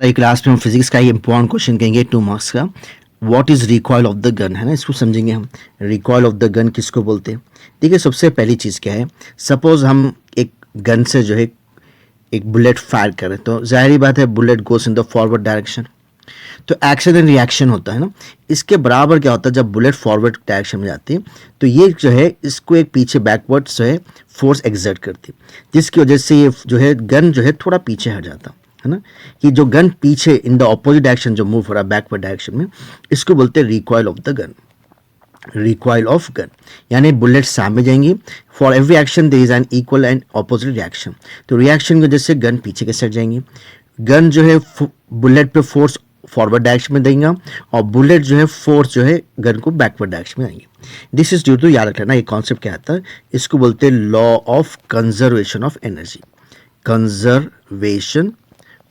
Like class में हम physics का एक इंपॉर्टेंट क्वेश्चन कहेंगे 2 मार्क्स का। What is recoil of the gun, है ना, इसको समझेंगे हम। रिकॉइल ऑफ द गन किसको बोलते हैं? देखिए, सबसे पहली चीज़ क्या है, सपोज हम एक गन से जो है एक बुलेट फायर करें तो जाहिर बात है bullet goes in the forward direction, तो एक्शन एंड रिएक्शन होता है ना। इसके बराबर क्या होता है, जब बुलेट फॉरवर्ड डायरेक्शन में जाती है तो ये जो है इसको एक पीछे बैकवर्ड जो है फोर्स एक्सर्ट करती है, जिसकी वजह से ये जो है गन जो है थोड़ा पीछे हट जाता है ना। कि जो गन पीछे इन द ऑपोजिट डायरेक्शन जो मूव हो रहा है बैकवर्ड डायरेक्शन में, इसको बोलते हैं recoil of the gun. Recoil of gun यानी बुलेट सामने जाएंगी, for every action there is an equal and opposite reaction, तो रिएक्शन की वजह से गन पीछे के साइड जाएंगी। गन जो है बुलेट पे फोर्स फॉरवर्ड डायरेक्शन में देंगे और बुलेट जो है फोर्स जो है गन को बैकवर्ड डायरेक्शन में आएंगे। दिस इज ड्यू टू, याद रखना ये कॉन्सेप्ट क्या आता है, इसको बोलते हैं law of conservation of energy, conservation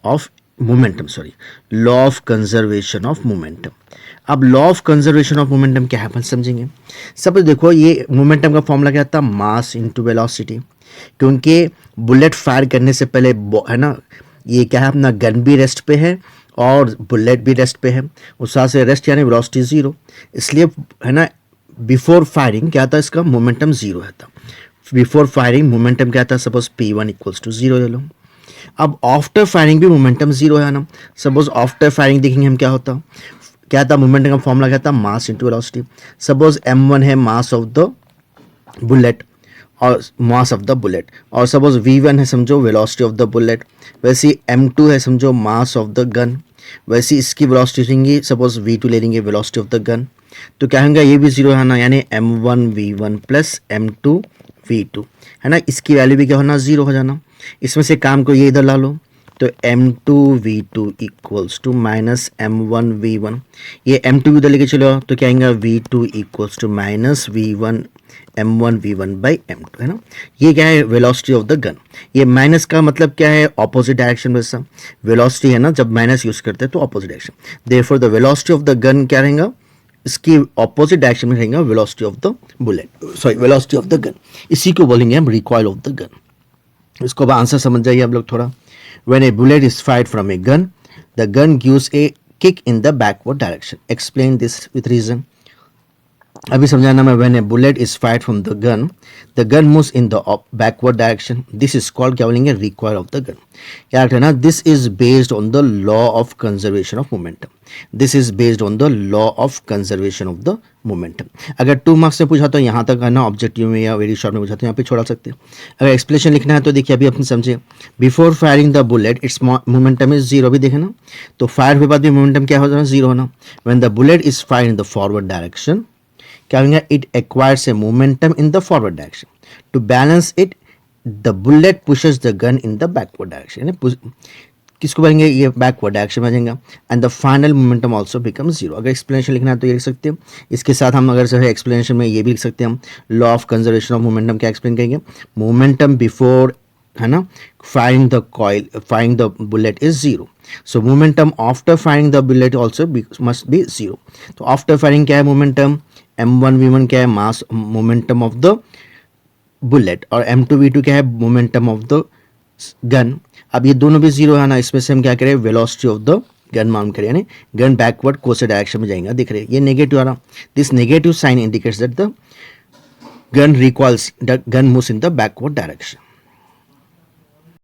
of momentum, sorry, law of conservation of momentum. अब law of conservation of momentum क्या है अपन समझेंगे। सब देखो, ये मोमेंटम का फॉर्मूला क्या था, मास इनटू वेलोसिटी। क्योंकि बुलेट फायर करने से पहले है ना, ये क्या है, अपना गन भी रेस्ट पे है और बुलेट भी रेस्ट पे है, उस साथ से रेस्ट यानी वेलोसिटी जीरो, इसलिए है ना बिफोर फायरिंग क्या था, इसका मोमेंटम जीरो है था। बिफोर फायरिंग मोमेंटम क्या था, suppose P1 equals to zero ले लो। अब आफ्टर फायरिंग भी मोमेंटम जीरो है ना। सपोज आफ्टर फायरिंग देखेंगे हम क्या होता, क्या था, मोमेंटम का फॉर्मूला क्या था, mass into velocity. Suppose m1 है मास ऑफ द बुलेट और मास ऑफ द बुलेट, और सपोज v1 है समझो वेलोसिटी ऑफ द बुलेट, वैसे m2 है समझो मास ऑफ द गन, वैसे इसकी वेलोसिटी लेंगे, सपोज v2 ले लेंगे वेलोसिटी ऑफ द गन, तो क्या होगा, ये भी जीरो है ना, यानी m1 v1 plus m2 v2 है ना, इसकी वैल्यू भी क्या होना, जीरो हो जाना। इसमें से काम को ये इधर ला लो, तो m2 v2 equals to minus m1 v1, ये m2 इधर लेके चलो तो क्या आएगा, v2 equals to minus v1 m1 v1 by m2, है ना। ये क्या है, वेलोसिटी ऑफ द गन। ये माइनस का मतलब क्या है, ऑपोजिट डायरेक्शन में सा वेलोसिटी है ना, जब माइनस यूज करते हैं तो opposite direction, therefore the velocity of the gun क्या रहेगा, इसकी ऑपोजिट डायरेक्शन में रहेगा velocity of the bullet, sorry velocity of the gun. इसी को बोलेंगे हम रिकॉइल ऑफ द गन। इसको अब आंसर समझ जाइए आप लोग थोड़ा। When a bullet is fired from a gun, the gun gives a kick in the backward direction, explain this with reason. अभी समझाना मैं, when a bullet is fired from the gun moves in the backward direction, this is called, क्या बोलेंगे, recoil of the gun. क्या है ना, this is based on the law of conservation of momentum, this is based on the law of conservation of the momentum. अगर 2 marks से पूछा तो यहाँ तक है ना, ऑब्जेक्टिव में या वेरी शॉर्ट में पूछा तो यहाँ पे छोड़ा सकते हैं। अगर एक्सप्लेनेशन लिखना है तो देखिए अभी अपने समझे, before firing the bullet it's momentum is zero, अभी देखे ना, तो फायर हुए बाद भी मोमेंटम क्या हो जाना, जीरो होना। When the bullet is fired in the forward direction, क्या होगा, it acquires a momentum in the forward direction, to balance it the bullet pushes the gun in the backward direction, किसको बोलेंगे, ये backward direction में जाएगा, and the final momentum also become zero. अगर explanation लिखना है तो ये लिख सकते हैं। इसके साथ हम अगर जो है एक्सप्लेनेशन में ये भी लिख सकते हैं, हम law of conservation of momentum क्या एक्सप्लेन करेंगे, मोमेंटम बिफोर है ना firing the bullet is zero, so momentum after firing the bullet also must be zero. तो आफ्टर फायरिंग क्या है, मोमेंटम m1 v1 क्या है, mass momentum of the bullet, और m2 v2 क्या है, मोमेंटम ऑफ द गन। अब ये दोनों भी जीरो है ना, इसमें से हम क्या करें, velocity of the gun mount करें, यानी गन बैकवर्ड कोर्स डायरेक्शन में जाएगा, दिख रहे ये नेगेटिव आ रहा, this negative sign indicates that the gun recoils, the gun moves in the backward direction.